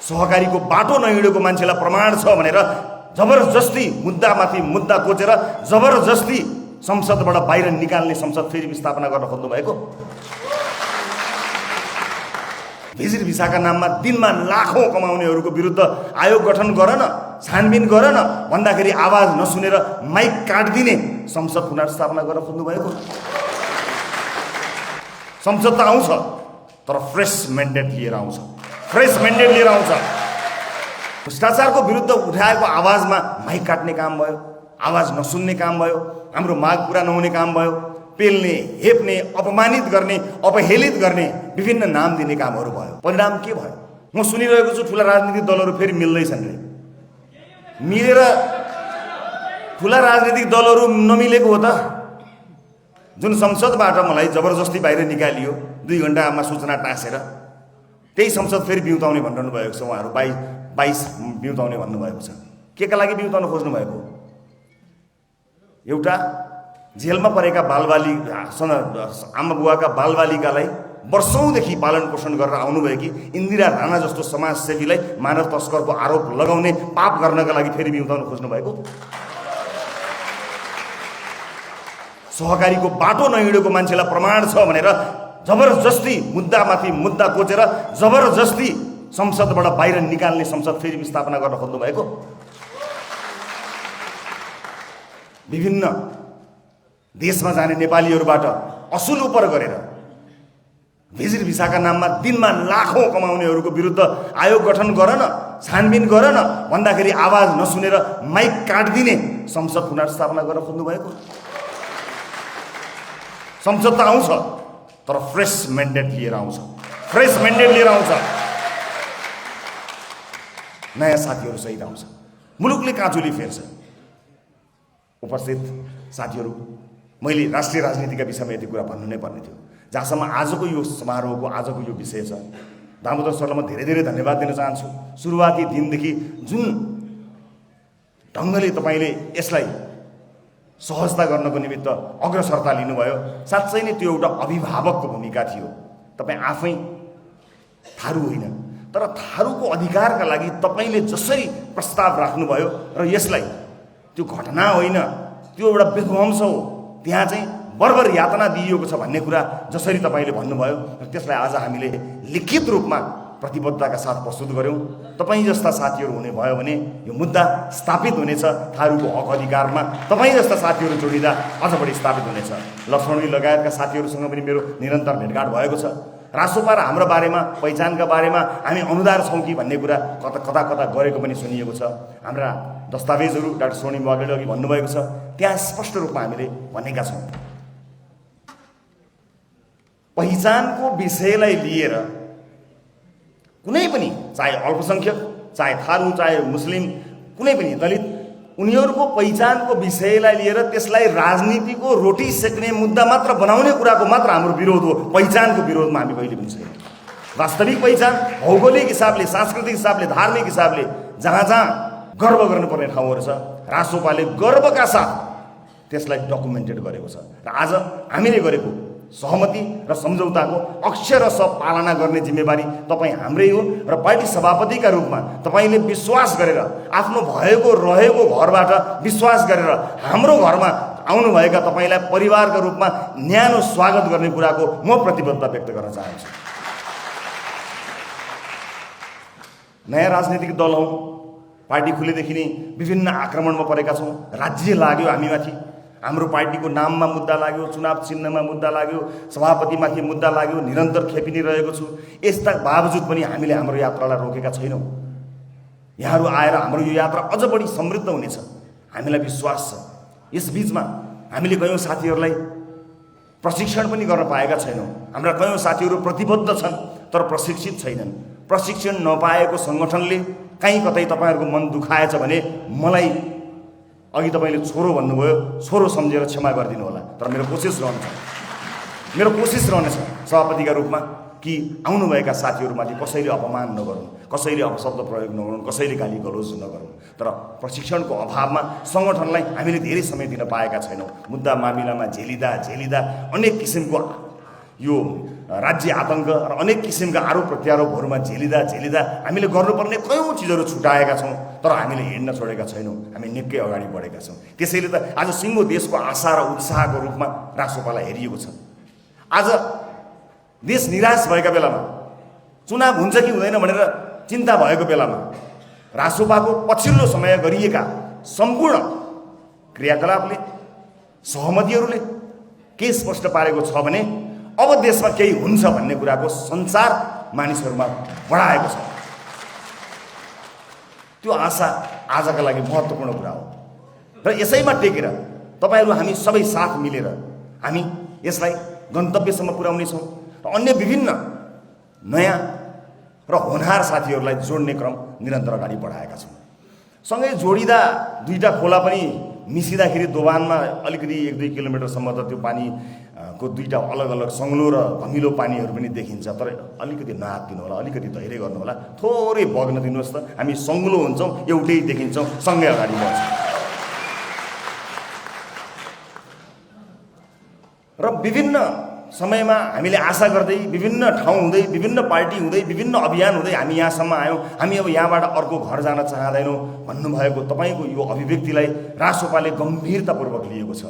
सहकारीको बाटो नहिँडेको मान्छेलाई प्रमाण छ भनेर जबरजस्ती मुद्दामाथि मुद्दा कोचेर जबरजस्ती संसदबाट बाहिर निकाल्ने संसद फेरि स्थापना गर्न खोज्नु भएको। भिजिट भिसाका नाममा दिनमा लाखौं कमाउनेहरूको विरुद्ध आयोग गठन गर न, छानबिन गर न भन्दाखेरि आवाज नसुनेर माइक काटिदिने संसद पुनर्स्थापना गर्न खोज्नु भएको। संसद त आउँछ तर फ्रेस म्यान्डेट लिएर आउँछ, फ्रेस म्यान्डेट लिएर आउँछ। भ्रष्टाचारको विरुद्ध उठाएको आवाजमा माइक काट्ने काम भयो, आवाज नसुन्ने काम भयो, हाम्रो माग पूरा नहुने काम भयो, पेल्ने, हेप्ने, अपमानित गर्ने, अपहेलित गर्ने, विभिन्न नाम दिने कामहरू भयो। परिणाम के भयो? म सुनिरहेको छु ठुला राजनीतिक दलहरू फेरि मिल्दैछन् रे। मिलेर ठुला राजनीतिक दलहरू नमिलेको हो त। जुन संसदबाट मलाई जबरजस्ती बाहिर निकालियो 2 घण्टामा सूचना टाँसेर, त्यही संसद फेरि बिउताउने भनिरहनु भएको छ। उहाँहरू 22 बिउताउने भन्नुभएको छ। के का लागि बिउताउन खोज्नु भएको? एउटा जेलमा परेका बालबालिका, आमा बुवाका बालबालिकालाई वर्षौंदेखि पालन पोषण गरेर आउनुभएकी इन्दिरा राणा जस्तो समाजसेवीलाई मानव तस्करको आरोप लगाउने, पाप गर्नका लागि फेरि बिउताउन खोज्नु भएको। सहकारीको बाटो नहिँडेको मान्छेलाई प्रमाण छ भनेर जबरजस्ती मुद्दामाथि मुद्दा कोचेर जबरजस्ती संसदबाट बाहिर निकाल्ने संसद फेरि स्थापना गर्न खोज्नु भएको। विभिन्न देशमा जाने नेपालीहरूबाट असुल उपर गरेर भिजिट भिसाका नाममा दिनमा लाखौं कमाउनेहरूको विरुद्ध आयोग गठन गर न, छानबिन गर न भन्दाखेरि आवाज नसुनेर माइक काटिदिने संसद पुनर्स्थापना गर्न खोज्नु भएको। संसद त आउँछ तर फ्रेस म्यान्डेट लिएर आउँछ, फ्रेस म्यान्डेट लिएर आउँछ। नयाँ साथीहरू सहित आउँछ, मुलुकले काँचुली फेर्छ। उपस्थित साथीहरू, मैले राष्ट्रिय राजनीतिका विषयमा यति कुरा भन्नु नै पर्ने थियो। जहाँसम्म आजको यो समारोहको आजको यो विषय छ, दामोदर सरलाई म धेरै धेरै धन्यवाद दिन चाहन्छु। सुरुवाती दिनदेखि जुन ढङ्गले तपाईँले यसलाई सहजता गर्नको निमित्त अग्रसरता लिनुभयो, साँच्चै नै त्यो एउटा अभिभावकको भूमिका थियो। तपाईँ आफै थारू होइन, तर थारूको अधिकारका लागि तपाईँले जसरी प्रस्ताव राख्नुभयो र यसलाई त्यो घटना होइन, त्यो एउटा विध्वंस हो, त्यहाँ चाहिँ बर्बर यातना दिइएको छ भन्ने कुरा जसरी तपाईँले भन्नुभयो, त्यसलाई आज हामीले लिखित रूपमा प्रतिबद्धताका साथ प्रस्तुत गऱ्यौँ। तपाईँ जस्ता साथीहरू हुने भयो भने यो मुद्दा स्थापित हुनेछ। थारूको हक अधिकारमा तपाईँ जस्ता साथीहरू जोडिँदा अझ बढी स्थापित हुनेछ। लक्ष्मणी लगायतका साथीहरूसँग पनि मेरो निरन्तर भेटघाट भएको छ। रासोपा र हाम्रो बारेमा, पहिचानका बारेमा हामी अनुदार छौँ कि भन्ने कुरा कता कता गरेको पनि सुनिएको छ। हाम्रा दस्तावेजहरू डाक्टर सोनी वाग्लेले अघि भन्नुभएको छ, त्यहाँ स्पष्ट रूपमा हामीले भनेका छौँ। पहिचानको विषयलाई लिएर कुनै पनि, चाहे अल्पसङ्ख्यक, चाहे थारू, चाहे मुस्लिम, कुनै पनि दलित, उनीहरूको पहिचानको विषयलाई लिएर त्यसलाई राजनीतिको रोटी सेक्ने मुद्दा मात्र बनाउने कुराको मात्र हाम्रो विरोध हो। पहिचानको विरोधमा हामी कहिले पनि छैन। वास्तविक पहिचान भौगोलिक हिसाबले, सांस्कृतिक हिसाबले, धार्मिक हिसाबले जहाँ जहाँ गर्व गर्नुपर्ने ठाउँहरू छ, रासोपाले गर्वका साथ त्यसलाई डकुमेन्टेड गरेको छ। र आज हामीले गरेको सहमति र सम्झौताको अक्षरश पालना गर्ने जिम्मेवारी तपाईँ हाम्रै हो। र पार्टी सभापतिका रूपमा तपाईँले विश्वास गरेर, आफ्नो भएको रहेको घरबाट विश्वास गरेर हाम्रो घरमा आउनुभएका तपाईँलाई परिवारका रूपमा न्यानो स्वागत गर्ने कुराको म प्रतिबद्धता व्यक्त गर्न चाहन्छु। नयाँ राजनीतिक दल हौँ, पार्टी खुलेदेखि नै विभिन्न आक्रमणमा परेका छौँ। राज्य लाग्यो हामीमाथि, हाम्रो पार्टीको नाममा मुद्दा लाग्यो, चुनाव चिन्हमा मुद्दा लाग्यो, सभापतिमाथि मुद्दा लाग्यो, निरन्तर खेपि नै रहेको छु। यसका बावजुद पनि हामीले हाम्रो यात्रालाई रोकेका छैनौँ। यहाँहरू आएर हाम्रो यो यात्रा अझ बढी समृद्ध हुनेछ, हामीलाई विश्वास छ। यस बीचमा हामीले कयौँ साथीहरूलाई प्रशिक्षण पनि गर्न पाएका छैनौँ। हाम्रा कयौँ साथीहरू प्रतिबद्ध छन् तर प्रशिक्षित छैनन्। प्रशिक्षण नपाएको सङ्गठनले कहीँ कतै तपाईँहरूको मन दुखाएछ भने मलाई अघि तपाईँले छोरो भन्नुभयो, छोरो सम्झेर क्षमा गरिदिनु होला। तर मेरो कोसिस रहनेछ सभापतिका रूपमा कि आउनुभएका साथीहरूमाथि कसैले अपमान नगरौँ, कसैले अपशब्द प्रयोग नगरौँ, कसैले गाली गलोज नगरौँ। तर प्रशिक्षणको अभावमा सङ्गठनलाई हामीले धेरै समय दिन पाएका छैनौँ। मुद्दा मामिलामा झेलिँदा अनेक किसिमको यो राज्य आतङ्क र अनेक किसिमका आरोप प्रत्यारोपहरूमा झेलिँदा हामीले गर्नुपर्ने कयौँ चिजहरू छुटाएका छौँ, तर हामीले हिँड्न छोडेका छैनौँ। हामी निकै अगाडि बढेका छौँ। त्यसैले त आज सिङ्गो देशको आशा र उत्साहको रूपमा रासोपालाई हेरिएको छ। आज देश निराश भएका बेलामा, चुनाव हुन्छ कि हुँदैन भनेर चिन्ता भएको बेलामा रासोपाको पछिल्लो समय गरिएका सम्पूर्ण क्रियाकलापले, सहमतिहरूले के स्पष्ट पारेको छ भने अब देशमा केही हुन्छ भन्ने कुराको सञ्चार मानिसहरूमा बढाएको छ। त्यो आशा आजका लागि महत्त्वपूर्ण कुरा हो र यसैमा टेकेर तपाईँहरू हामी सबै साथ मिलेर हामी यसलाई गन्तव्यसम्म पुर्याउनेछौँ र अन्य विभिन्न नयाँ र होनहार साथीहरूलाई जोड्ने क्रम निरन्तर अगाडि बढाएका छौँ। सँगै जोडिँदा दुईटा खोला पनि मिसिँदाखेरि दोभानमा अलिकति 1-2 किलोमिटरसम्म त त्यो पानीको दुईटा अलग अलग सङ्लो र धमिलो पानीहरू पनि देखिन्छ। तर अलिकति नहात्तिनु होला, अलिकति धैर्य गर्नु होला, थोरै बग्न दिनुहोस् त। हामी सङ्लो हुन्छौँ, एउटै देखिन्छौँ, सँगै अगाडि बढ्छौँ। र विभिन्न समयमा हामीले आशा गर्दै, विभिन्न ठाउँ हुँदै, विभिन्न पार्टी हुँदै, विभिन्न अभियान हुँदै हामी यहाँसम्म आयौँ। हामी अब यहाँबाट अर्को घर जान चाहँदैनौँ भन्नुभएको तपाईँको यो अभिव्यक्तिलाई रासोपाले गम्भीरतापूर्वक लिएको छ।